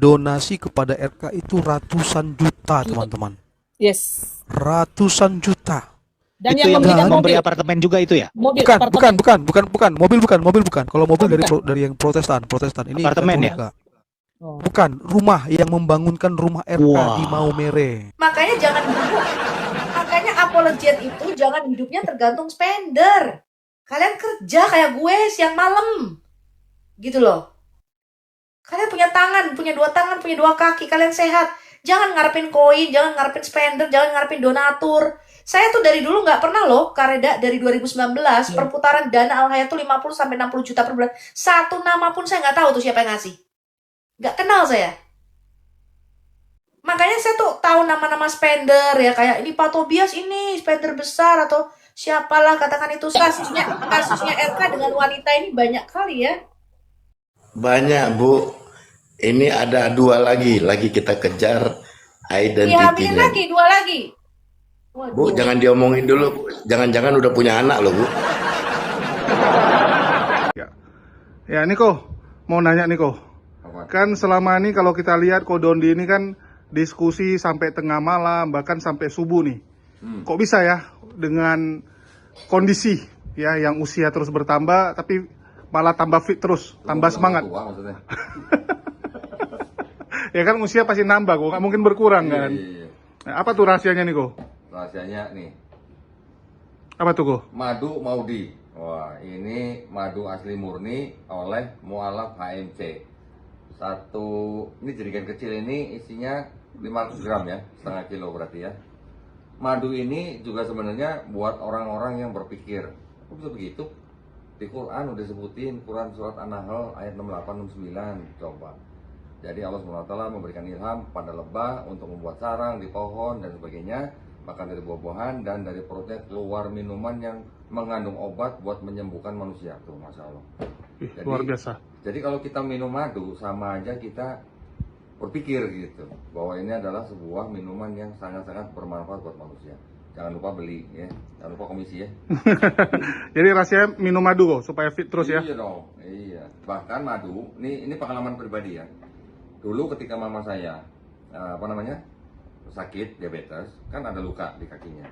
donasi kepada RK itu ratusan juta, teman-teman. Yes. Ratusan juta. Dan itu yang yang memberikan memberi mobil. apartemen juga itu ya? Mobil, Bukan, apartemen. mobil bukan. Kalau mobil Oh, bukan. dari yang Protestan. Ini Apartemen ya? Katolika. Oh. Bukan, rumah yang membangunkan rumah RK Wah. di Maumere. Makanya jangan hidup. Makanya apologet itu jangan hidupnya tergantung spender. Kalian kerja kayak gue siang malam. Gitu loh. Kalian punya tangan, punya dua tangan, punya dua kaki, kalian sehat. Jangan ngarepin koin, jangan ngarepin spender, jangan ngarepin donatur. Saya tuh dari dulu nggak pernah loh, Kareda dari 2019, perputaran dana Al Hayat tuh 50-60 juta per bulan. Satu nama pun saya nggak tahu tuh siapa yang ngasih. Nggak kenal saya. Makanya saya tuh tahu nama-nama spender ya, kayak ini Pak Tobias ini spender besar atau siapalah katakan itu. Kasusnya RK dengan wanita ini banyak kali ya. Banyak, Bu. Ini ada 2 lagi kita kejar Dihamilin identitinya. lagi, 2 lagi. Bu, jangan diomongin dulu, Bu. Jangan-jangan udah punya anak loh, Bu. Ya, Niko, mau nanya Niko. Kan selama ini kalau kita lihat Kodondi ini kan diskusi sampai tengah malam, bahkan sampai subuh nih. Kok bisa ya dengan kondisi ya yang usia terus bertambah tapi malah tambah fit terus, tambah semangat. Ya kan usia pasti nambah, kok nggak mungkin berkurang kan. Nah, apa tuh rahasianya Niko? Rahasianya nih, Apa tuh kok? madu Maudi. Wah, ini madu asli murni oleh mualaf HMC. Ini jerigen kecil ini isinya 500 gram ya, setengah kilo berarti ya. Madu ini juga sebenarnya buat orang-orang yang berpikir, kok bisa begitu? Di Quran udah sebutin, Quran surat An-Nahl ayat 68-69, coba. Jadi Allah SWT memberikan ilham pada lebah untuk membuat sarang di pohon dan sebagainya, makan dari buah-buahan, dan dari perutnya keluar minuman yang mengandung obat buat menyembuhkan manusia. Tuh, Masya Allah. Jadi, Luar biasa. Jadi kalau kita minum madu, sama aja kita berpikir gitu, bahwa ini adalah sebuah minuman yang sangat-sangat bermanfaat buat manusia. Jangan lupa beli ya, jangan lupa komisi ya. Jadi rasanya minum madu kok supaya fit terus ya. Iya dong, iya. Bahkan madu, ini pengalaman pribadi ya. Dulu ketika mama saya sakit diabetes, kan ada luka di kakinya.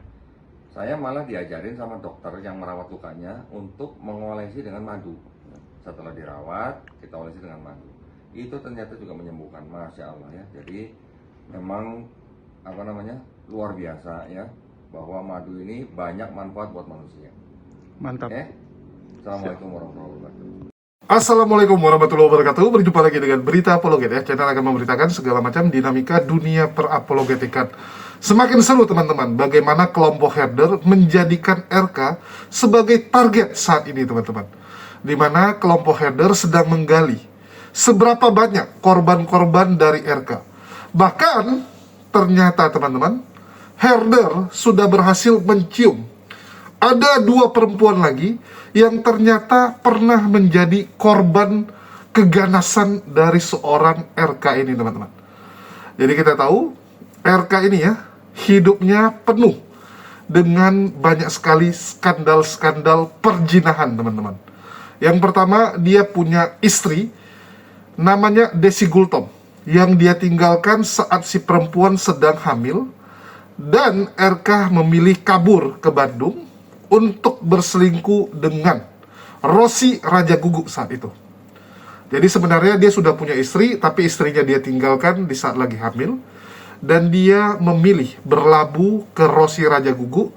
Saya malah diajarin sama dokter yang merawat lukanya untuk mengolesi dengan madu. Setelah dirawat, kita olesi dengan madu. Itu ternyata juga menyembuhkan, Masya Allah ya. Jadi memang luar biasa ya, bahwa madu ini banyak manfaat buat manusia. Mantap. Assalamualaikum warahmatullahi wabarakatuh. Assalamualaikum warahmatullahi wabarakatuh. Berjumpa lagi dengan Berita Apologet ya. Channel akan memberitakan segala macam dinamika dunia perapologetikan. Semakin seru teman-teman, bagaimana kelompok herder menjadikan RK sebagai target saat ini teman-teman. Di mana kelompok herder sedang menggali seberapa banyak korban-korban dari RK. Bahkan ternyata teman-teman, herder sudah berhasil mencium ada 2 perempuan lagi yang ternyata pernah menjadi korban keganasan dari seorang RK ini teman-teman. Jadi kita tahu RK ini ya, hidupnya penuh dengan banyak sekali skandal-skandal perjinahan teman-teman. Yang pertama, dia punya istri namanya Desi Gultom yang dia tinggalkan saat si perempuan sedang hamil, dan RK memilih kabur ke Bandung untuk berselingkuh dengan Rosi Raja Gugu saat itu. Jadi sebenarnya dia sudah punya istri, tapi istrinya dia tinggalkan di saat lagi hamil, dan dia memilih berlabuh ke Rosi Raja Gugu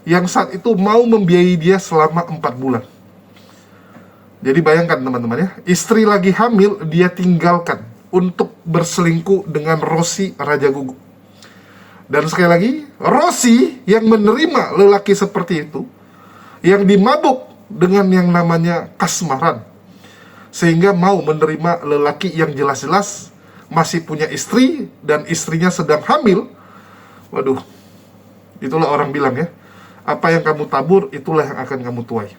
yang saat itu mau membiayai dia selama 4 bulan. Jadi bayangkan teman-teman ya, istri lagi hamil dia tinggalkan untuk berselingkuh dengan Rosi Raja Gugu. Dan sekali lagi, Rosi yang menerima lelaki seperti itu, yang dimabuk dengan yang namanya kasmaran, sehingga mau menerima lelaki yang jelas-jelas masih punya istri dan istrinya sedang hamil. Waduh, itulah orang bilang ya, apa yang kamu tabur itulah yang akan kamu tuai.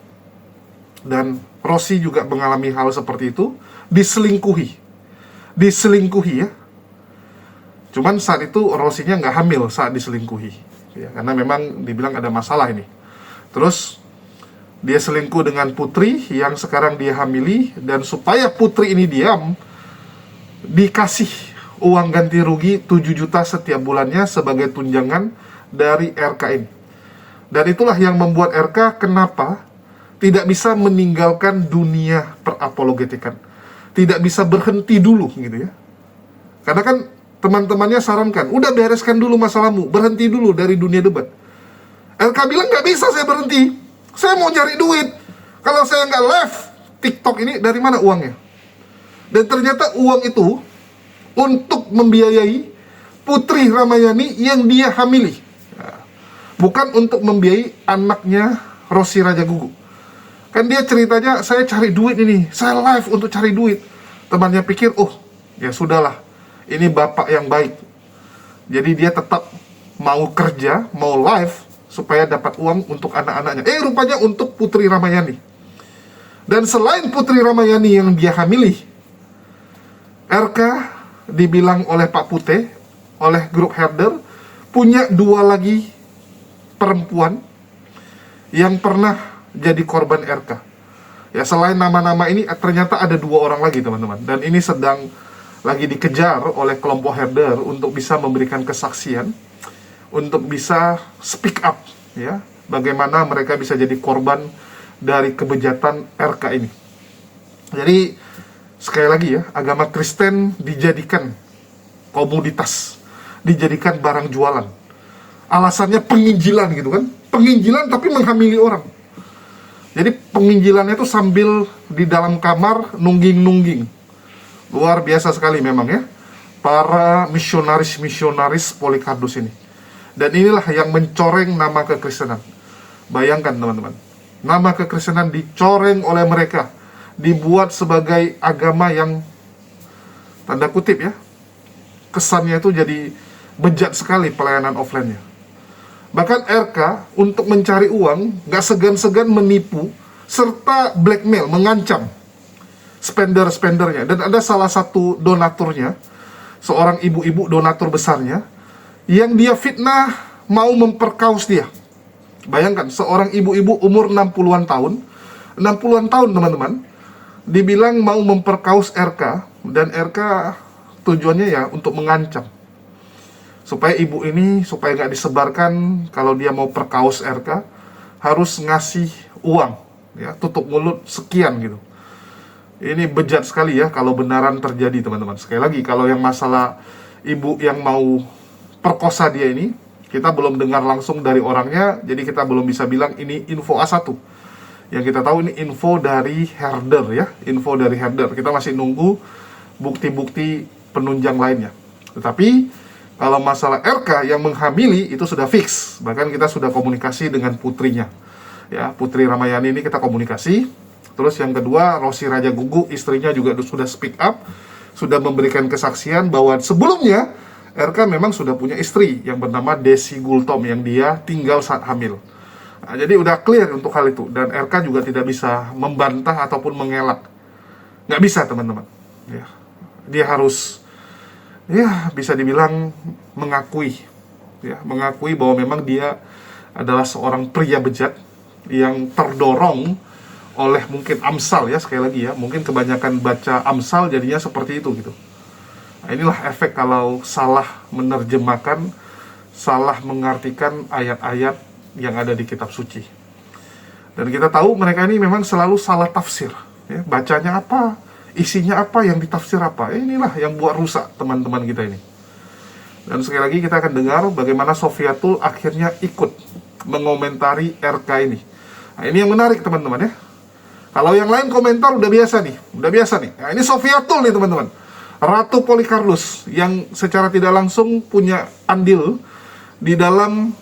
Dan Rosi juga mengalami hal seperti itu, diselingkuhi ya. Cuman saat itu Rosinya nggak hamil saat diselingkuhi ya, karena memang dibilang ada masalah ini. Terus dia selingkuh dengan putri yang sekarang dia hamili, dan supaya putri ini diam, dikasih uang ganti rugi 7 juta setiap bulannya sebagai tunjangan dari RK ini. Dan itulah yang membuat RK kenapa tidak bisa meninggalkan dunia perapologetikan. Tidak bisa berhenti dulu gitu ya. Karena kan teman-temannya sarankan, udah bereskan dulu masalahmu, berhenti dulu dari dunia debat. RK bilang nggak bisa saya berhenti, saya mau cari duit. Kalau saya nggak live TikTok ini, dari mana uangnya? Dan ternyata uang itu untuk membiayai Putri Ramayani yang dia hamili, bukan untuk membiayai anaknya Rossi Raja Gugu. Kan dia ceritanya, saya cari duit ini, saya live untuk cari duit. Temannya pikir, oh ya sudahlah, ini bapak yang baik. Jadi dia tetap mau kerja, mau live, supaya dapat uang untuk anak-anaknya. Rupanya untuk Putri Ramayani. Dan selain Putri Ramayani yang dia hamili, RK dibilang oleh Pak Pute, oleh grup herder, punya 2 lagi perempuan yang pernah jadi korban RK. Ya, selain nama-nama ini ternyata ada 2 orang lagi teman-teman. Dan ini sedang lagi dikejar oleh kelompok herder untuk bisa memberikan kesaksian, untuk bisa speak up ya, bagaimana mereka bisa jadi korban dari kebejatan RK ini. Jadi sekali lagi ya, agama Kristen dijadikan komoditas, dijadikan barang jualan. Alasannya penginjilan gitu kan, penginjilan tapi menghamili orang. Jadi penginjilannya itu sambil di dalam kamar nungging-nungging. Luar biasa sekali memang ya, para misionaris Polycarpus ini. Dan inilah yang mencoreng nama kekristenan. Bayangkan teman-teman, nama kekristenan dicoreng oleh mereka, dibuat sebagai agama yang tanda kutip ya, kesannya itu jadi bejat sekali pelayanan offline-nya. Bahkan RK untuk mencari uang gak segan-segan menipu serta blackmail, mengancam spender-spendernya. Dan ada salah satu donaturnya, seorang ibu-ibu donatur besarnya, yang dia fitnah mau memperkaus dia. Bayangkan, seorang ibu-ibu umur 60-an tahun, 60-an tahun teman-teman, dibilang mau memperkaus RK, dan RK tujuannya ya untuk mengancam. Supaya ibu ini, supaya nggak disebarkan kalau dia mau perkaus RK, harus ngasih uang, ya, tutup mulut sekian gitu. Ini bejat sekali ya kalau benaran terjadi teman-teman. Sekali lagi, kalau yang masalah ibu yang mau perkosa dia ini, kita belum dengar langsung dari orangnya, jadi kita belum bisa bilang ini info A1. Yang kita tahu ini info dari herder ya, info dari herder. Kita masih nunggu bukti-bukti penunjang lainnya. Tetapi kalau masalah RK yang menghamili itu sudah fix. Bahkan kita sudah komunikasi dengan putrinya. Ya, Putri Ramayani ini kita komunikasi. Terus yang kedua, Rossi Raja Gugu, istrinya juga sudah speak up, sudah memberikan kesaksian bahwa sebelumnya RK memang sudah punya istri yang bernama Desi Gultom yang dia tinggal saat hamil. Nah, jadi udah clear untuk hal itu. Dan RK juga tidak bisa membantah ataupun mengelak. Nggak bisa teman-teman. Ya. Dia harus, ya bisa dibilang mengakui, ya, mengakui bahwa memang dia adalah seorang pria bejat yang terdorong oleh mungkin Amsal ya, sekali lagi ya, mungkin kebanyakan baca Amsal jadinya seperti itu gitu. Nah, inilah efek kalau salah menerjemahkan, salah mengartikan ayat-ayat yang ada di kitab suci. Dan kita tahu mereka ini memang selalu salah tafsir, ya, bacanya apa, isinya apa, yang ditafsir apa. Inilah yang buat rusak teman-teman kita ini. Dan sekali lagi kita akan dengar bagaimana Sofiatul akhirnya ikut mengomentari RK ini. Nah, ini yang menarik teman-teman ya. Kalau yang lain komentar udah biasa nih, Nah, ini Sofiatul nih teman-teman, Ratu Polycarpus yang secara tidak langsung punya andil di dalam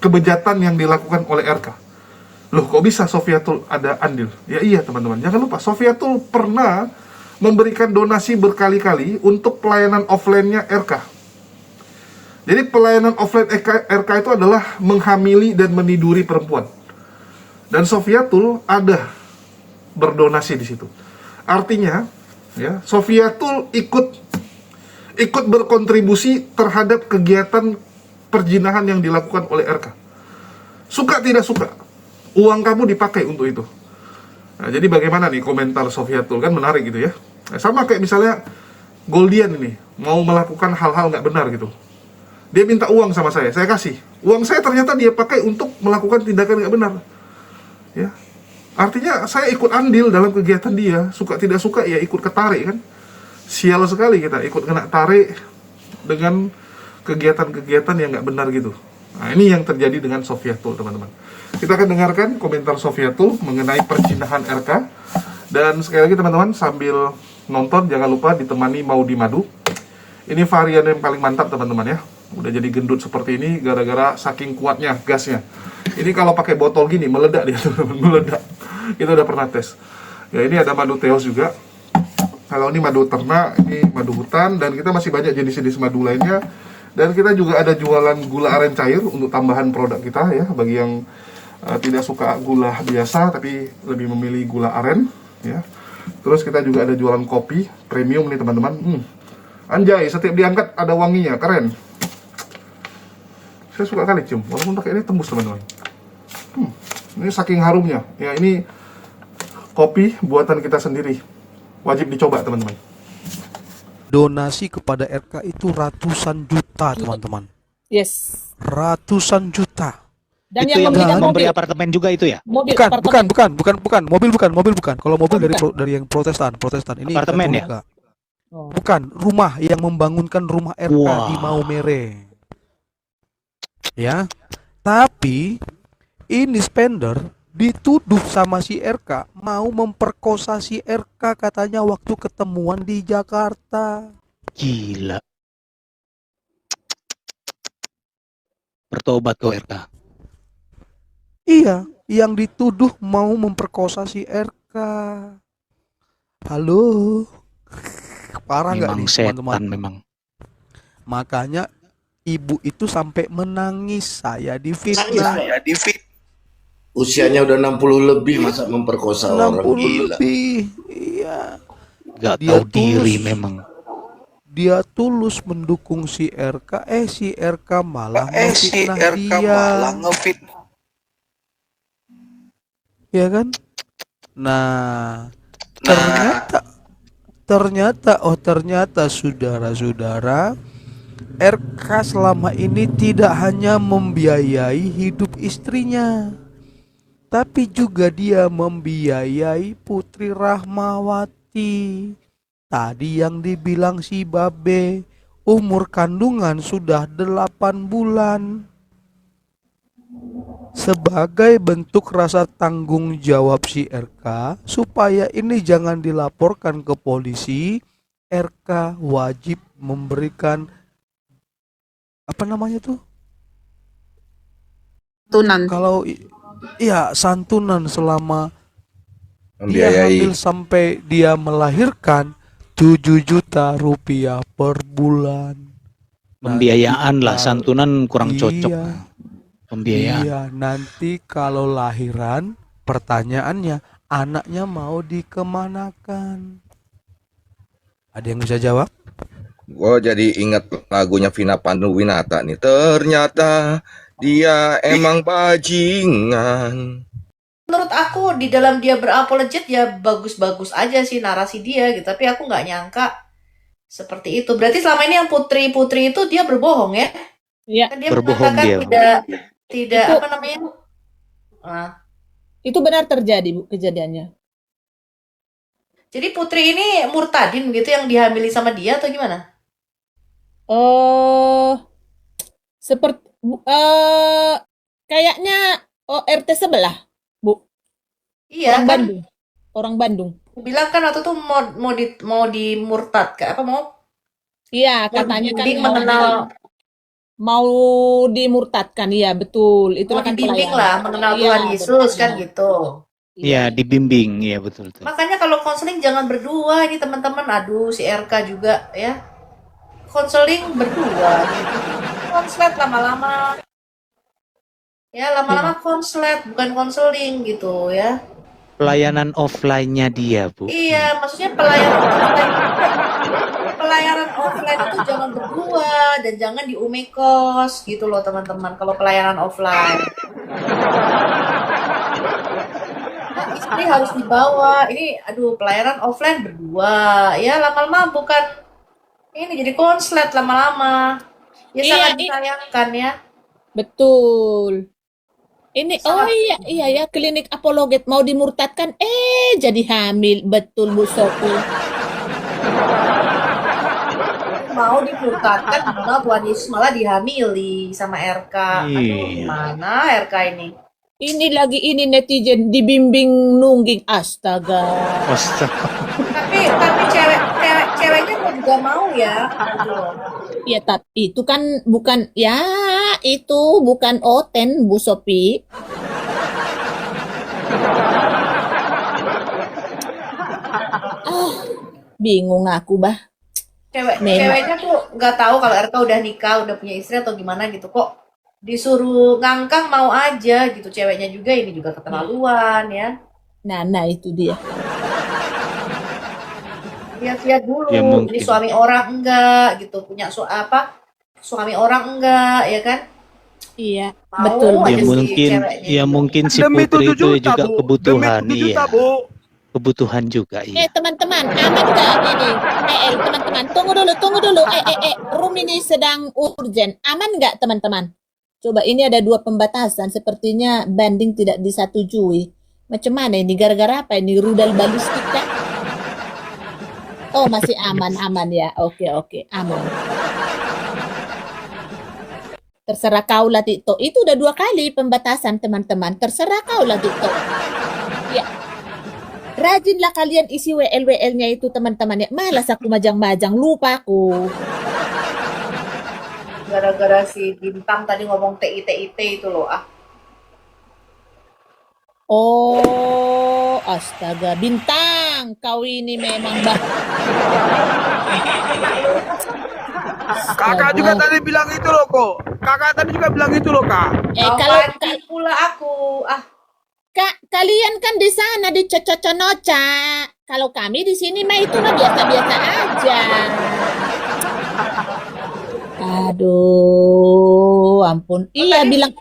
kebejatan yang dilakukan oleh RK. Loh, kok bisa Sofiatul ada andil? Ya iya teman-teman, jangan lupa Sofiatul pernah memberikan donasi berkali-kali untuk pelayanan offline-nya RK. Jadi pelayanan offline RK itu adalah menghamili dan meniduri perempuan. Dan Sofiatul ada berdonasi di situ. Artinya, ya, Sofiatul ikut berkontribusi terhadap kegiatan perjinahan yang dilakukan oleh RK. Suka tidak suka, uang kamu dipakai untuk itu. Nah, jadi bagaimana nih komentar Sofiatul, kan menarik gitu ya. Nah, sama kayak misalnya Goldian ini mau melakukan hal-hal nggak benar gitu. Dia minta uang sama saya kasih. Uang saya ternyata dia pakai untuk melakukan tindakan nggak benar. Ya, artinya saya ikut andil dalam kegiatan dia. Suka tidak suka ya ikut ketarik kan. Sial sekali kita ikut kena tarik dengan kegiatan-kegiatan yang nggak benar gitu. Nah, ini yang terjadi dengan Sofiatul, teman-teman. Kita akan dengarkan komentar Sofiatul mengenai perjinahan RK. Dan sekali lagi teman-teman, sambil nonton jangan lupa ditemani Maudi Madu. Ini varian yang paling mantap teman-teman ya. Udah jadi gendut seperti ini gara-gara saking kuatnya gasnya. Ini kalau pakai botol gini meledak dia teman-teman, meledak. Kita udah pernah tes. Ya, ini ada madu teos juga. Kalau ini madu ternak, ini madu hutan, dan kita masih banyak jenis-jenis madu lainnya. Dan kita juga ada jualan gula aren cair untuk tambahan produk kita ya, bagi yang tidak suka gula biasa tapi lebih memilih gula aren ya. Terus kita juga ada jualan kopi premium nih teman-teman. Anjay, setiap diangkat ada wanginya, keren. Saya suka kali cium, walaupun pakai ini tembus teman-teman. Ini saking harumnya. Ya, ini kopi buatan kita sendiri. Wajib dicoba teman-teman. Donasi kepada RK itu ratusan juta, teman-teman. Yes. Ratusan juta. Dan Itu yang yang memberikan memberi mobil. apartemen juga itu ya? Mobil, Bukan, apartemen. bukan. Mobil bukan. Kalau mobil Oh, dari bukan. dari yang Protestan. Ini Apartemen ya? Katolika. Oh. Bukan, rumah yang membangunkan rumah RK Wah. di Maumere. Ya. Tapi ini spender dituduh sama si RK mau memperkosa si RK katanya waktu ketemuan di Jakarta. Gila. Bertobat kau RK. Iya, yang dituduh mau memperkosa si RK. Halo. Parah nggak Memang nih setan teman-teman? memang. Makanya ibu itu sampai menangis, saya difitnah. Usianya udah 60 lebih masa memperkosa orang, 60 gila. lebih. Iya. Gak Dia tahu diri tulus. memang. Dia tulus mendukung si RK, si RK malah ngefitnah dia. Ya kan? Nah, ternyata saudara-saudara, RK selama ini tidak hanya membiayai hidup istrinya, tapi juga dia membiayai Putri Rahmawati. Tadi yang dibilang si Babe, umur kandungan sudah 8 bulan. Sebagai bentuk rasa tanggung jawab si RK, supaya ini jangan dilaporkan ke polisi, RK wajib memberikan apa namanya tuh? Tunan. Kalau iya, santunan selama dia Membiayai. hamil sampai dia melahirkan 7 juta rupiah per bulan. Pembiayaan lah, Nanti santunan kurang cocok. Iya, Pembiayaan. iya, nanti kalau lahiran pertanyaannya anaknya mau dikemanakan? Ada yang bisa jawab? Gue jadi ingat lagunya Vina Panduwinata nih. Ternyata dia emang bajingan. Menurut aku di dalam dia berapologet ya bagus-bagus aja sih narasi dia gitu, tapi aku nggak nyangka seperti itu. Berarti selama ini yang putri-putri itu dia berbohong ya? Iya. Kan dia Berbohong mengatakan dia. tidak Itu- apa namanya? Ah, Itu benar terjadi, Bu, kejadiannya. jadi putri ini murtadin gitu yang dihamili sama dia atau gimana? Seperti kayaknya RT sebelah, Bu. Iya Orang kan? Bandung. Orang Bandung. Bilang kan waktu itu mau dimurtad kayak apa mau Iya, katanya kan dibimbing mau mengenal mau dimurtadkan. Iya, betul. mau Itulah kan dibimbing pelayanan. lah mengenal Iya, Tuhan Yesus betul. kan gitu. Ya, dibimbing. Iya, betul. Makanya kalau konseling jangan berdua ini teman-teman. Aduh, si RK juga ya. Konseling berdua. Konslet lama-lama. Ya, lama-lama konslet bukan konseling gitu ya. Pelayanan offline-nya dia, Bu. Iya, maksudnya pelayanan offline itu jangan berdua dan jangan di umekos gitu loh teman-teman. Kalau pelayanan offline, nah, istri harus dibawa. Ini, aduh, pelayanan offline berdua. Ya lama-lama Ini jadi konslet lama-lama. Ya Iya, sangat disayangkan ya. betul. Ini, oh Sangat iya ya, klinik apologet mau dimurtadkan, jadi hamil, betul Bu Sophie. mau dimurtadkan, malah Tuhan Yesus malah dihamili sama RK. Aduh, Iya. gimana RK ini? Ini netizen dibimbing nungging, astaga. Astaga. Tapi ceweknya kok juga mau ya, gitu loh. Ya, tapi itu kan bukan, ya itu bukan oten Bu Sophie. Bingung aku bah. Memang. Ceweknya tuh nggak tahu kalau RK udah nikah, udah punya istri atau gimana gitu kok. Disuruh ngangkang mau aja gitu. Ceweknya juga ini juga keterlaluan ya. Nah itu dia. Lihat-lihat dulu, Ya, mungkin. ini suami orang enggak gitu, punya suami orang enggak ya kan? Iya, Mau betul. Ya aja si mungkin, ceweknya ya gitu. mungkin si Demi Putri 7 itu juta, juga Bu. kebutuhan, Demi 7 iya. juta, Bu. Kebutuhan juga, iya. Teman-teman, aman nggak ini? Teman-teman, tunggu dulu. Room ini sedang urgent. Aman nggak, teman-teman? Coba, ini ada 2 pembatasan. Sepertinya banding tidak disetujui. Macam mana ini? Gara-gara apa ini? Rudal balistik kah? Oh, masih aman ya. Oke, aman. Terserah kau lah, Tito. Itu udah 2 kali pembatasan, teman-teman. Terserah kau lah, Tito. Ya. Rajinlah kalian isi WL-WL-nya itu, teman-teman ya. Malas aku majang-majang, lupa aku. Gara-gara si Bintang tadi ngomong TIT itu loh. Ah, Oh, astaga, Bintang, kau ini memang Kakak juga tadi bilang itu loh kok. Kakak tadi juga bilang itu loh, Kak. kalau mati pula aku. Ah, kalian kan di sana di Cococonoca. Kalau kami di sini mah itu mah biasa-biasa aja. Aduh, ampun. Iya, tadi- bilang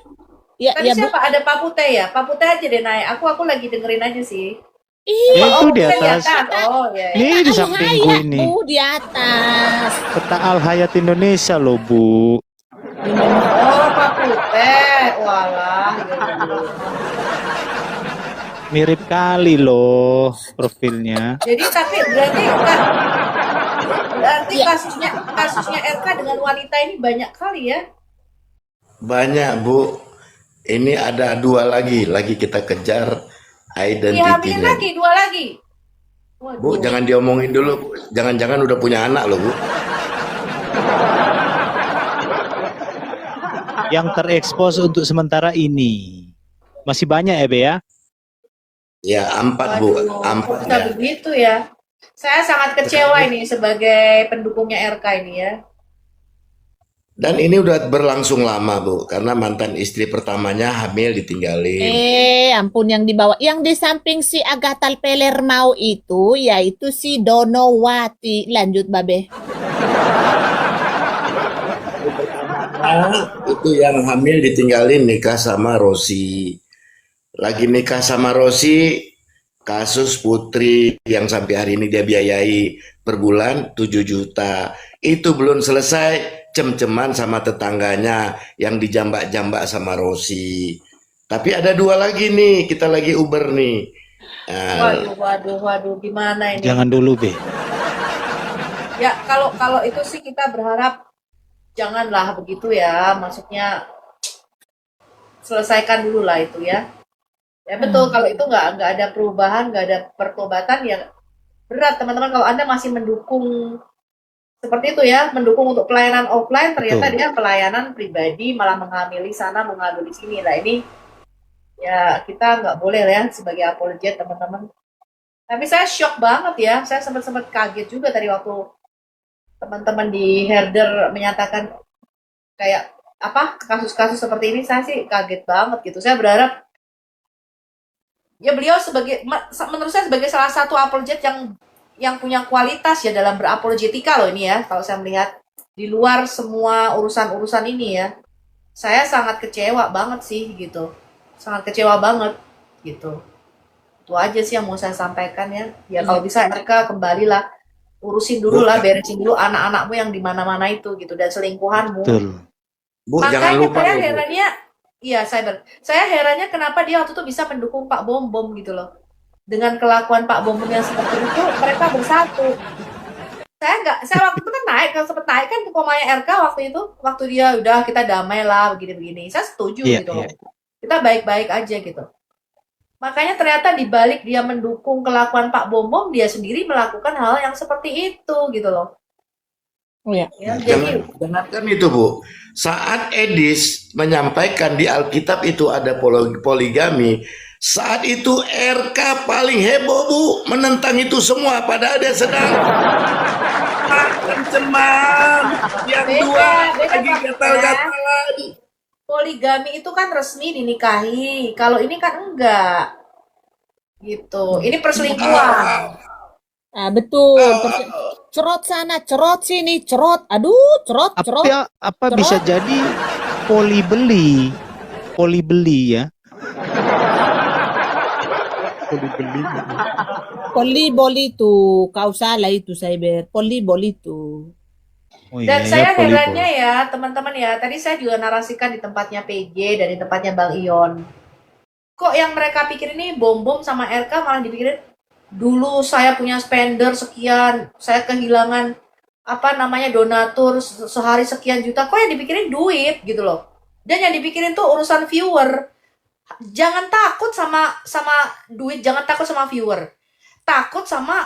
ya tadi Bu. siapa? Ada Pak Pute ya? Pak Pute aja deh naik. Aku lagi dengerin aja sih. Iya, Itu di Pute atas. Oh, ya. Ini di sampingku Al-Hayat, ini. Bu, di atas. Peta Al Hayat Indonesia loh, Bu. Oh, Pak Pute. Walah. Iya. Mirip kali loh profilnya. Jadi tapi berarti Ya. kasusnya RK dengan wanita ini banyak kali ya? Banyak, Bu. Ini ada 2 lagi kita kejar Dihamilin identitinya. lagi, 2 lagi. Waduh. Bu, jangan diomongin dulu. Bu. Jangan-jangan udah punya anak loh, Bu. Yang terekspos untuk sementara ini. Masih banyak ya, Be ya? Ya, 4, Bu. Waduh, 4 bisa ya. begitu ya. Saya sangat kecewa ini sebagai pendukungnya RK ini ya. Dan ini udah berlangsung lama, Bu. Karena mantan istri pertamanya hamil ditinggalin. Ampun, yang dibawa. Yang di samping si Agatha Peler mau itu, yaitu si Donowati. Lanjut, Babe. Itu yang hamil ditinggalin nikah sama Rosi. Lagi nikah sama Rosi, kasus Putri yang sampai hari ini dia biayai per bulan 7 juta. Itu belum selesai, cem-ceman sama tetangganya yang dijambak-jambak sama Rosi. Tapi ada 2 lagi nih, kita lagi Uber nih. Waduh, gimana ini? Jangan dulu, Be. Ya, kalau itu sih kita berharap janganlah begitu ya. Maksudnya selesaikan dulu lah itu ya. Ya betul, kalau itu nggak ada perubahan, nggak ada pertobatan ya berat teman-teman. Kalau Anda masih mendukung seperti itu ya, mendukung untuk pelayanan offline, ternyata Betul. dia pelayanan pribadi malah menghamili sana, menghamili sini. Nah ini ya kita nggak boleh ya sebagai apologet teman-teman. Tapi saya shock banget ya, saya sempat kaget juga tadi waktu teman-teman di Herder menyatakan kayak apa kasus-kasus seperti ini. Saya sih kaget banget gitu. Saya berharap ya beliau menurut saya sebagai salah satu apologet yang punya kualitas ya dalam berapologetika loh ini ya. Kalau saya melihat di luar semua urusan-urusan ini ya, saya sangat kecewa banget sih gitu. Sangat kecewa banget gitu. Itu aja sih yang mau saya sampaikan ya. Ya kalau bisa RK kembalilah Urusin dulu lah, beresin dulu anak-anakmu yang di mana-mana itu gitu, dan selingkuhanmu. Betul. Bu, jangan Makanya lupa saya loh, Bu. herannya, iya saya herannya kenapa dia waktu itu bisa mendukung Pak Bom Bom gitu loh. Dengan kelakuan Pak Bom Bom yang seperti itu, mereka bersatu. Saya waktu itu kan sempet naik kan ke komanya RK waktu dia udah kita damai lah begini-begini. Saya setuju Iya, gitu iya. loh. Kita baik-baik aja gitu. Makanya ternyata di balik dia mendukung kelakuan Pak Bom Bom, dia sendiri melakukan hal yang seperti itu gitu loh. Oh ya. Ya, jadi Jangankan itu, Bu. Saat Edis menyampaikan di Alkitab itu ada poligami, saat itu RK paling heboh, Bu, menentang itu semua. Padahal dia sedang makan cemam. Yang dua beda lagi Pak, gatal-gatalan. poligami itu kan resmi dinikahi. Kalau ini kan enggak. Gitu. Ini perselingkuhan. Ah, betul. Cerot sana, cerot sini, cerot. Aduh, cerot, cerot. Apa bisa jadi poli beli ya? Poli beli. Poli boli tuh. Kau salah itu, Cyber. Poli boli tuh. Oh Dan iya, saya ya, poli herannya ya, teman-teman ya, tadi saya juga narasikan di tempatnya PJ dan di tempatnya Bang Ion. Kok yang mereka pikir ini bom-bom sama RK malah dipikirin, dulu saya punya spender sekian, saya kehilangan donatur sehari sekian juta. Kok yang dipikirin duit gitu loh. Dan yang dipikirin tuh urusan viewer. Jangan takut sama duit, jangan takut sama viewer. Takut sama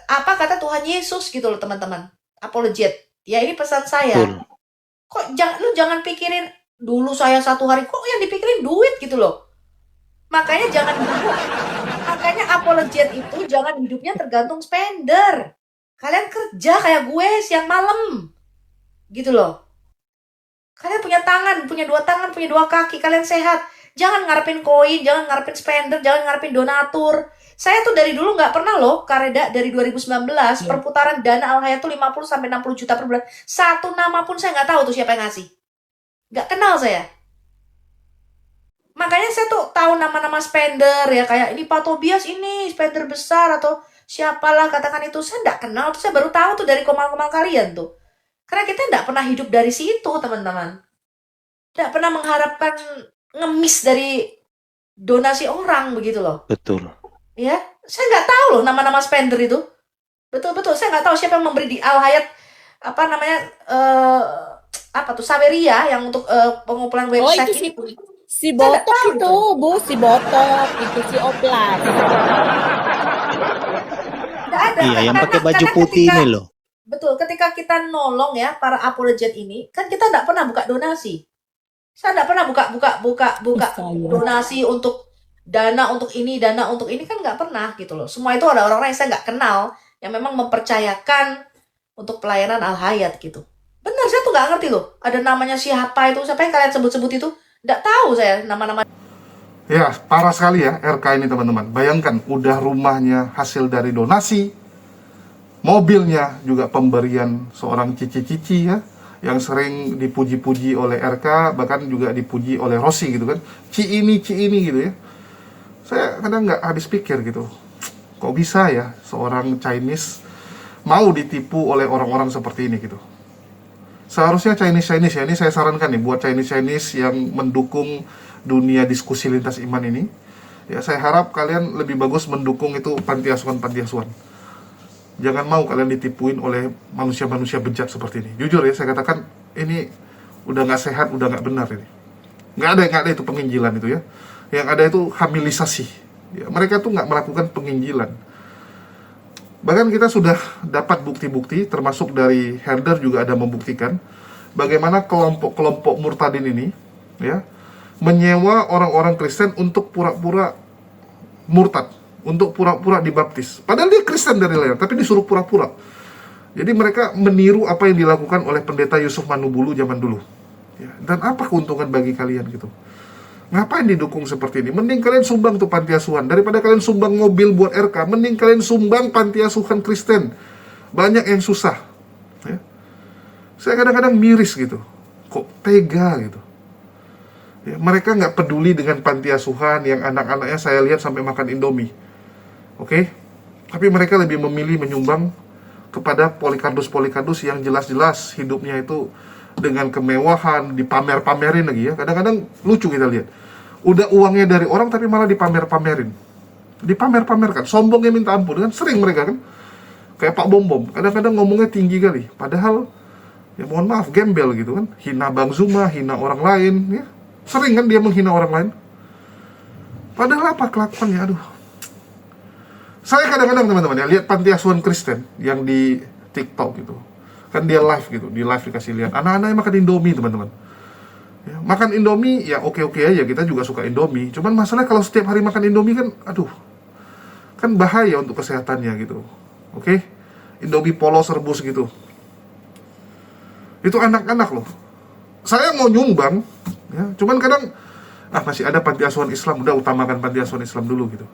apa kata Tuhan Yesus gitu loh, teman-teman. Apologet. Ya ini pesan saya. Betul. Kok jangan pikirin dulu saya satu hari, kok yang dipikirin duit gitu loh. Makanya makanya apologet itu jangan hidupnya tergantung spender. Kalian kerja kayak gue siang malam. Gitu loh. Kalian punya tangan, punya dua tangan, punya dua kaki, kalian sehat. Jangan ngarepin koin, jangan ngarepin spender, jangan ngarepin donatur. Saya tuh dari dulu nggak pernah loh, Kareda dari 2019, perputaran dana Al-Hayat tuh 50-60 juta per bulan. Satu nama pun saya nggak tahu tuh siapa yang ngasih. Nggak kenal saya. Makanya saya tuh tahu nama-nama spender ya, kayak ini Pak Tobias ini spender besar atau siapalah katakan itu. Saya nggak kenal, tuh saya baru tahu tuh dari komal-komal kalian tuh. Karena kita nggak pernah hidup dari situ, teman-teman. Nggak pernah mengharapkan ngemis dari donasi orang begitu loh. Betul. Ya, saya nggak tahu loh nama-nama spender itu. Betul-betul, saya nggak tahu siapa yang memberi di Al-Hayat Saweria yang untuk pengumpulan Oh, website itu ini. si Saya nggak Botok tahu itu, Bu, si Botok. Itu si Oplas. Nggak ada. Iya, yang pakai baju Karena putih ini loh. Betul, ketika kita nolong ya para apologet ini, kan kita nggak pernah buka donasi. Saya nggak pernah buka Saya. donasi untuk dana untuk ini kan nggak pernah gitu loh. Semua itu ada orang-orang yang saya nggak kenal yang memang mempercayakan untuk pelayanan Al-Hayat gitu. Benar, saya tuh nggak ngerti loh. Ada namanya siapa itu, siapa yang kalian sebut-sebut itu? Nggak tahu saya nama-nama. Ya, parah sekali ya RK ini teman-teman. Bayangkan, udah rumahnya hasil dari donasi, mobilnya juga pemberian seorang cici-cici ya, yang sering dipuji-puji oleh RK, bahkan juga dipuji oleh Rossi gitu kan. Ci ini gitu ya. Saya kadang nggak habis pikir gitu. Kok bisa ya seorang Chinese mau ditipu oleh orang-orang seperti ini gitu. Seharusnya Chinese ya, ini saya sarankan nih buat Chinese yang mendukung dunia diskusi lintas iman ini. Ya, saya harap kalian lebih bagus mendukung itu panti asuhan. Jangan mau kalian ditipuin oleh manusia-manusia bejat seperti ini. Jujur ya, saya katakan ini udah nggak sehat, udah nggak benar ini. Nggak ada itu penginjilan itu ya. Yang ada itu hamilisasi. Ya, mereka tuh nggak melakukan penginjilan. Bahkan kita sudah dapat bukti-bukti, termasuk dari Herder juga ada membuktikan bagaimana kelompok-kelompok murtadin ini, ya, menyewa orang-orang Kristen untuk pura-pura murtad, untuk pura-pura dibaptis. Padahal dia Kristen dari lahir, tapi disuruh pura-pura. Jadi mereka meniru apa yang dilakukan oleh pendeta Yusuf Manubulu zaman dulu. Ya, dan apa keuntungan bagi kalian gitu? Ngapain didukung seperti ini? Mending kalian sumbang tuh panti asuhan. Daripada kalian sumbang mobil buat RK, mending kalian sumbang panti asuhan Kristen. Banyak yang susah. Ya. Saya kadang-kadang miris gitu. Kok tega gitu. Ya, mereka nggak peduli dengan panti asuhan yang anak-anaknya saya lihat sampai makan Indomie. Oke? Tapi mereka lebih memilih menyumbang kepada polikardus yang jelas-jelas hidupnya itu dengan kemewahan, dipamer-pamerin lagi ya. Kadang-kadang lucu kita lihat. Udah uangnya dari orang tapi malah dipamer-pamerin. Dipamer-pamerkan, sombongnya minta ampun kan, sering mereka kan. Kayak Pak Bom, kadang-kadang ngomongnya tinggi kali. Padahal ya mohon maaf, gembel gitu kan. Hina Bang Zuma, hina orang lain ya. Sering kan dia menghina orang lain. Padahal apa kelakuannya, aduh. Saya kadang-kadang teman-teman ya lihat panti asuhan Kristen yang di TikTok gitu. Kan dia live gitu, di live dikasih lihat anak-anaknya makan Indomie teman-teman. Ya, makan Indomie ya oke-oke aja, kita juga suka Indomie. Cuman masalahnya kalau setiap hari makan Indomie kan, aduh, kan bahaya untuk kesehatannya gitu. Oke, Indomie polos rebus gitu. Itu anak-anak loh. Saya mau nyumbang, ya, cuman kadang masih ada panti asuhan Islam, udah utamakan panti asuhan Islam dulu gitu.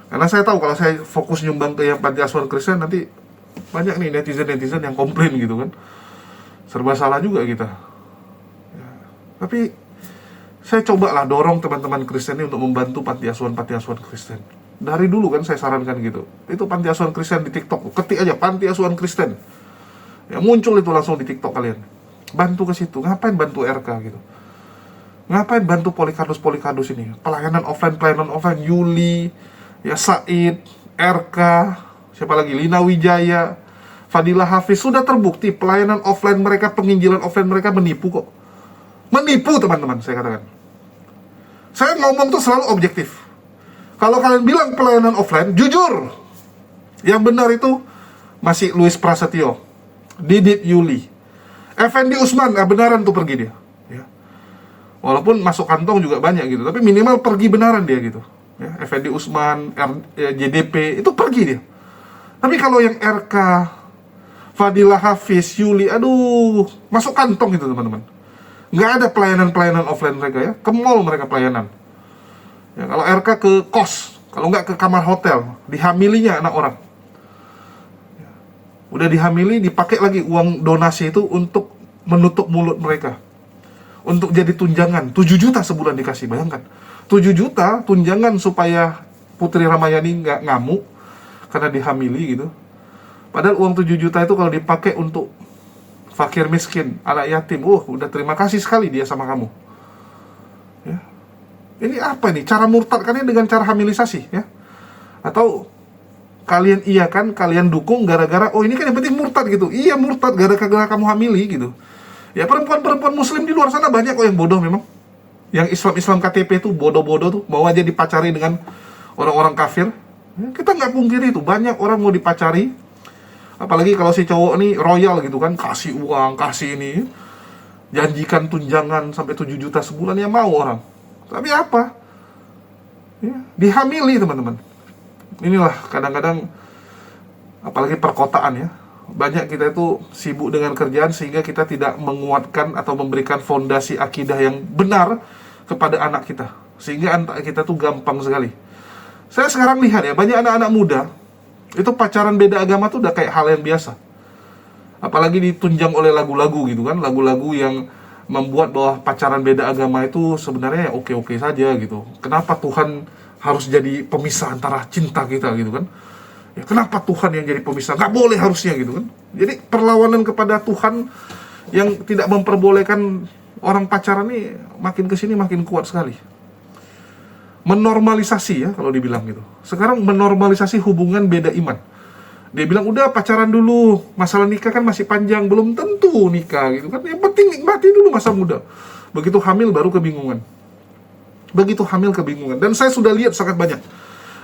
Karena saya tahu kalau saya fokus nyumbang ke yang panti asuhan Kristen nanti banyak nih netizen yang komplain gitu kan. Serba salah juga kita. Ya, tapi saya cobalah dorong teman-teman Kristen ini untuk membantu panti asuhan Kristen. Dari dulu kan saya sarankan gitu. Itu panti asuhan Kristen di TikTok, ketik aja panti asuhan Kristen. Ya muncul itu langsung di TikTok kalian. Bantu ke situ. Ngapain bantu RK gitu? Ngapain bantu polikardus ini? Pelayanan offline, Yuli, ya Said, RK, siapa lagi? Lina Wijaya, Fadilah Hafiz. Sudah terbukti pelayanan offline mereka, penginjilan offline mereka menipu kok. Menipu teman-teman, saya katakan. Saya ngomong tuh selalu objektif. Kalau kalian bilang pelayanan offline, jujur. Yang benar itu masih Louis Prasetyo, Didit Yuli, Effendi Usman, benaran tuh pergi dia. Ya. Walaupun masuk kantong juga banyak gitu, tapi minimal pergi benaran dia gitu. Ya, Effendi Usman, JDP, itu pergi dia. Tapi kalau yang RK, Fadilah Hafiz, Yuli, aduh, masuk kantong gitu teman-teman. Nggak ada pelayanan offline mereka ya, ke mall mereka pelayanan. Ya, kalau RK ke kos, kalau nggak ke kamar hotel, dihamilinya anak orang. Ya, udah dihamili, dipakai lagi uang donasi itu untuk menutup mulut mereka. Untuk jadi tunjangan, 7 juta sebulan dikasih, bayangkan. 7 juta tunjangan supaya Putri Ramayani nggak ngamuk karena dihamili gitu. Padahal uang 7 juta itu kalau dipakai untuk fakir miskin, anak yatim, udah terima kasih sekali dia sama kamu. Ya. Ini apa nih? Cara murtadkannya dengan cara hamilisasi ya? Atau kalian iakan, kalian dukung gara-gara ini kan yang penting murtad gitu. Iya murtad gara-gara kamu hamili gitu. Ya perempuan-perempuan muslim di luar sana banyak kok yang bodoh memang. Yang Islam KTP itu bodoh-bodoh tuh, mau aja dipacari dengan orang-orang kafir. Ya, kita nggak pungkiri itu, banyak orang mau dipacari. Apalagi kalau si cowok nih royal gitu kan, kasih uang, kasih ini, janjikan tunjangan sampai 7 juta sebulan, ya mau orang. Tapi apa? Ya, dihamili teman-teman. Inilah kadang-kadang, apalagi perkotaan ya, banyak kita itu sibuk dengan kerjaan sehingga kita tidak menguatkan atau memberikan fondasi akidah yang benar kepada anak kita, sehingga anak kita tuh gampang sekali. Saya sekarang lihat ya, banyak anak-anak muda itu pacaran beda agama tuh udah kayak hal yang biasa. Apalagi ditunjang oleh lagu-lagu gitu kan, lagu-lagu yang membuat bahwa pacaran beda agama itu sebenarnya ya oke-oke saja gitu. Kenapa Tuhan harus jadi pemisah antara cinta kita gitu kan? Ya, kenapa Tuhan yang jadi pemisah? Nggak boleh harusnya gitu kan? Jadi perlawanan kepada Tuhan yang tidak memperbolehkan orang pacaran ini makin kesini makin kuat sekali. Menormalisasi ya kalau dibilang gitu. Sekarang menormalisasi hubungan beda iman. Dia bilang udah pacaran dulu, masalah nikah kan masih panjang, belum tentu nikah gitu kan. Yang penting nikmati dulu masa muda. Begitu hamil baru kebingungan. Dan saya sudah lihat sangat banyak.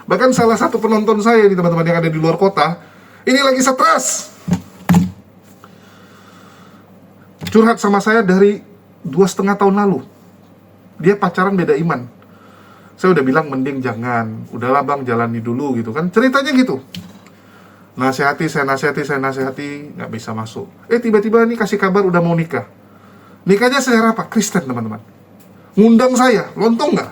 Bahkan salah satu penonton saya nih teman-teman yang ada di luar kota, ini lagi stres. Curhat sama saya dari 2,5 tahun lalu. Dia pacaran beda iman. Saya udah bilang mending jangan, udahlah bang jalani dulu gitu kan. Ceritanya gitu. Saya nasihati, nggak bisa masuk. Tiba-tiba nih kasih kabar udah mau nikah. Nikahnya secara apa? Kristen teman-teman. Ngundang saya, lontong nggak?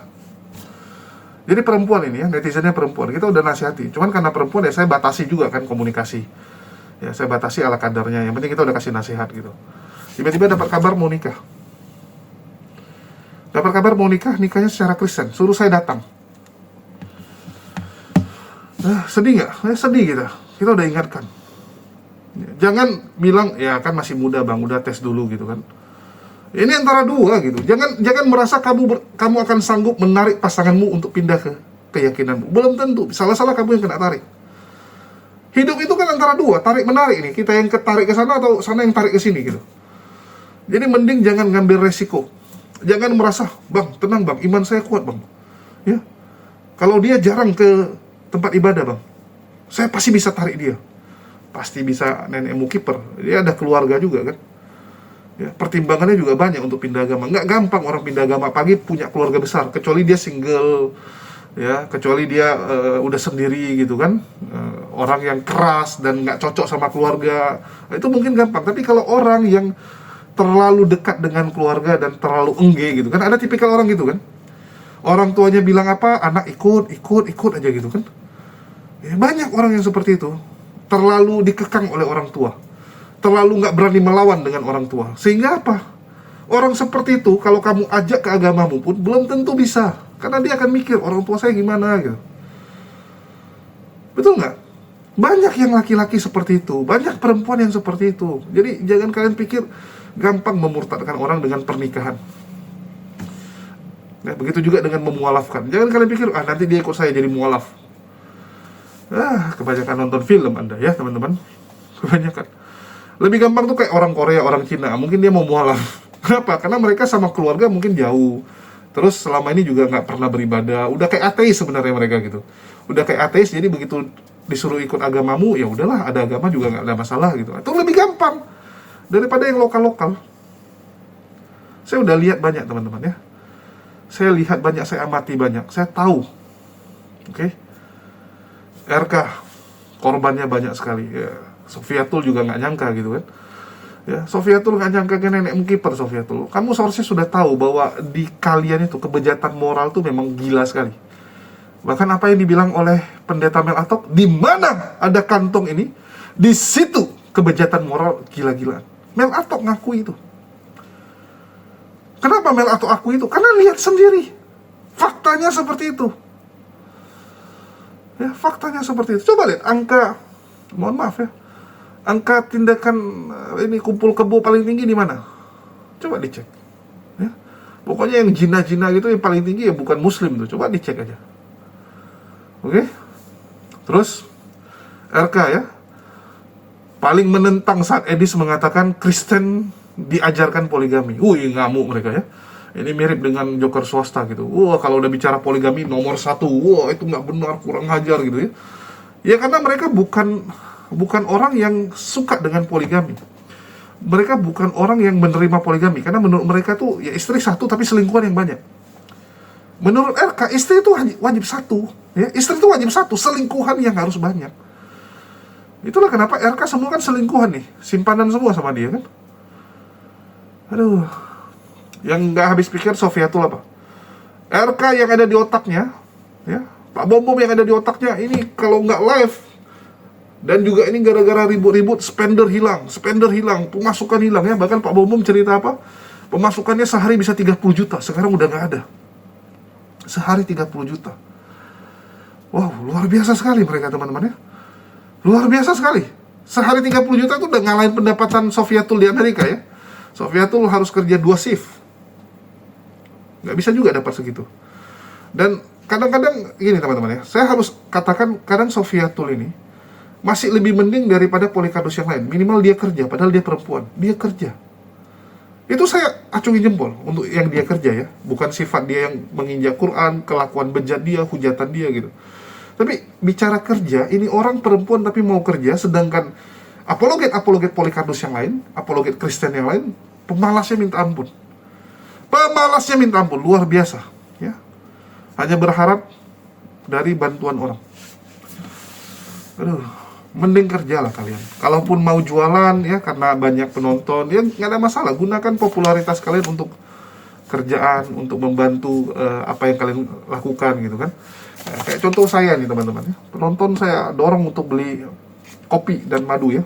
Jadi perempuan ini ya, netizennya perempuan, kita udah nasihati. Cuman karena perempuan ya saya batasi juga kan komunikasi. Ya saya batasi ala kadarnya, yang penting kita udah kasih nasihat gitu. Tiba-tiba dapat kabar mau nikah. Nikahnya secara Kristen, suruh saya datang. Sedih nggak? Sedih kita udah ingatkan. Jangan bilang ya kan masih muda bang, udah tes dulu gitu kan. Ini antara dua gitu. Jangan merasa kamu akan sanggup menarik pasanganmu untuk pindah ke keyakinanmu. Belum tentu. Salah-salah kamu yang kena tarik. Hidup itu kan antara dua, tarik menarik nih. Kita yang ketarik ke sana atau sana yang tarik ke sini gitu. Jadi mending jangan ngambil resiko. Jangan merasa, bang tenang bang, iman saya kuat bang. Ya, kalau dia jarang ke tempat ibadah bang, saya pasti bisa tarik dia. Pasti bisa nenekmu kiper. Dia ada keluarga juga kan. Ya, pertimbangannya juga banyak untuk pindah agama. Nggak gampang orang pindah agama, apalagi punya keluarga besar. Kecuali dia single, ya, kecuali dia udah sendiri gitu kan. Orang yang keras dan nggak cocok sama keluarga, itu mungkin gampang. Tapi kalau orang yang terlalu dekat dengan keluarga dan terlalu engge gitu kan, ada tipikal orang gitu kan. Orang tuanya bilang apa, anak ikut aja gitu kan. Ya, banyak orang yang seperti itu, terlalu dikekang oleh orang tua, terlalu nggak berani melawan dengan orang tua. Sehingga apa? Orang seperti itu kalau kamu ajak ke agamamu pun belum tentu bisa, karena dia akan mikir orang tua saya gimana gitu. Betul nggak? Banyak yang laki-laki seperti itu, banyak perempuan yang seperti itu. Jadi jangan kalian pikir gampang memurtadkan orang dengan pernikahan. Nah, begitu juga dengan memualafkan. Jangan kalian pikir, nanti dia ikut saya jadi mualaf. Kebanyakan nonton film Anda ya teman-teman. Kebanyakan. Lebih gampang tuh kayak orang Korea, orang Cina. Mungkin dia mau mualaf. Kenapa? Karena mereka sama keluarga mungkin jauh. Terus selama ini juga nggak pernah beribadah. Udah kayak ateis sebenarnya mereka gitu. Udah kayak ateis, jadi begitu disuruh ikut agamamu, ya udahlah, ada agama juga nggak ada masalah gitu. Itu lebih gampang daripada yang lokal-lokal. Saya udah lihat banyak teman-teman ya. Saya lihat banyak, saya amati banyak, saya tahu. Oke. RK korbannya banyak sekali. Ya, Sofiatul juga nggak nyangka gitu kan. Ya, Sofiatul nggak nyangka ke nenekmu kiper Sofiatul. Kamu seharusnya sudah tahu bahwa di kalian itu kebejatan moral tuh memang gila sekali. Bahkan apa yang dibilang oleh pendeta Mel Atok, di mana ada kantong ini, di situ kebejatan moral gila-gilaan. Mel Atok ngaku itu. Kenapa Mel Atok aku itu? Karena lihat sendiri. Faktanya seperti itu. Ya, faktanya seperti itu. Coba lihat angka, mohon maaf ya, angka tindakan ini kumpul kebo paling tinggi di mana? Coba dicek. Ya. Pokoknya yang jina-jina gitu yang paling tinggi ya bukan Muslim tuh. Coba dicek aja. Oke? Terus RK ya, paling menentang saat Edis mengatakan Kristen diajarkan poligami. Ngamuk mereka ya. Ini mirip dengan joker swasta gitu. Kalau udah bicara poligami nomor 1, itu nggak benar, kurang ajar gitu ya. Ya karena mereka bukan orang yang suka dengan poligami. Mereka bukan orang yang menerima poligami, karena menurut mereka tuh ya istri satu tapi selingkuhan yang banyak. Menurut RK istri itu wajib satu, ya istri itu wajib satu, selingkuhan yang harus banyak. Itulah kenapa RK semua kan selingkuhan nih, simpanan semua sama dia kan. Aduh, yang nggak habis pikir Sofiatul apa? RK yang ada di otaknya, ya Pak Bom yang ada di otaknya ini kalau nggak live. Dan juga ini gara-gara ribut-ribut spender hilang, pemasukan hilang ya. Bahkan Pak Bom cerita apa? Pemasukannya sehari bisa 30 juta, sekarang udah nggak ada. Sehari 30 juta. Wow, luar biasa sekali mereka teman-teman ya. Luar biasa sekali. Sehari 30 juta itu udah ngalahin pendapatan Sofiatul di Amerika ya. Sofiatul harus kerja 2 shift. Nggak bisa juga dapat segitu. Dan kadang-kadang gini teman-teman ya, saya harus katakan kadang Sofiatul ini masih lebih mending daripada Polikardus yang lain. Minimal dia kerja, padahal dia perempuan. Dia kerja. Itu saya acungi jempol untuk yang dia kerja ya. Bukan sifat dia yang menginjak Quran, kelakuan bejat dia, hujatan dia gitu. Tapi bicara kerja, ini orang perempuan tapi mau kerja, sedangkan apologet Polikardus yang lain, apologet Kristen yang lain, pemalasnya minta ampun. Pemalasnya minta ampun, luar biasa ya. Hanya berharap dari bantuan orang. Aduh, mending kerjalah kalian. Kalaupun mau jualan ya karena banyak penonton, ya nggak ada masalah. Gunakan popularitas kalian untuk kerjaan, untuk membantu apa yang kalian lakukan gitu kan. Kayak contoh saya nih teman-teman ya. Penonton saya dorong untuk beli kopi dan madu ya.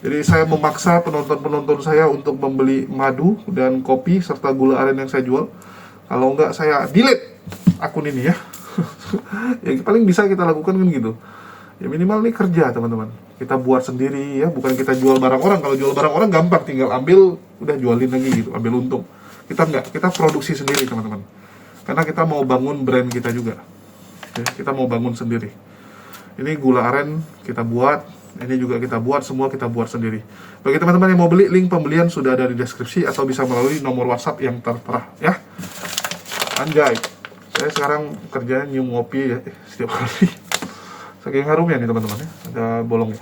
Jadi saya memaksa penonton-penonton saya untuk membeli madu dan kopi serta gula aren yang saya jual. Kalau enggak saya delete akun ini ya. Yang paling bisa kita lakukan kan gitu. Ya minimal nih kerja teman-teman. Kita buat sendiri ya, bukan kita jual barang orang. Kalau jual barang orang gampang, tinggal ambil, udah jualin lagi gitu, ambil untung. Kita enggak, kita produksi sendiri teman-teman. Karena kita mau bangun brand kita juga. Ya, kita mau bangun sendiri. Ini gula aren kita buat, ini juga kita buat, semua kita buat sendiri. Bagi teman-teman yang mau beli, link pembelian sudah ada di deskripsi atau bisa melalui nomor WhatsApp yang tertera ya. Anjay, saya sekarang kerjanya nyium ngopi ya setiap hari. Saking harumnya nih teman-teman ya, ada bolongnya.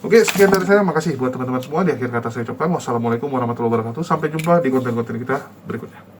Oke, sekian dari saya, makasih buat teman-teman semua. Di akhir kata saya ucapkan wassalamualaikum warahmatullahi wabarakatuh. Sampai jumpa di konten-konten kita berikutnya.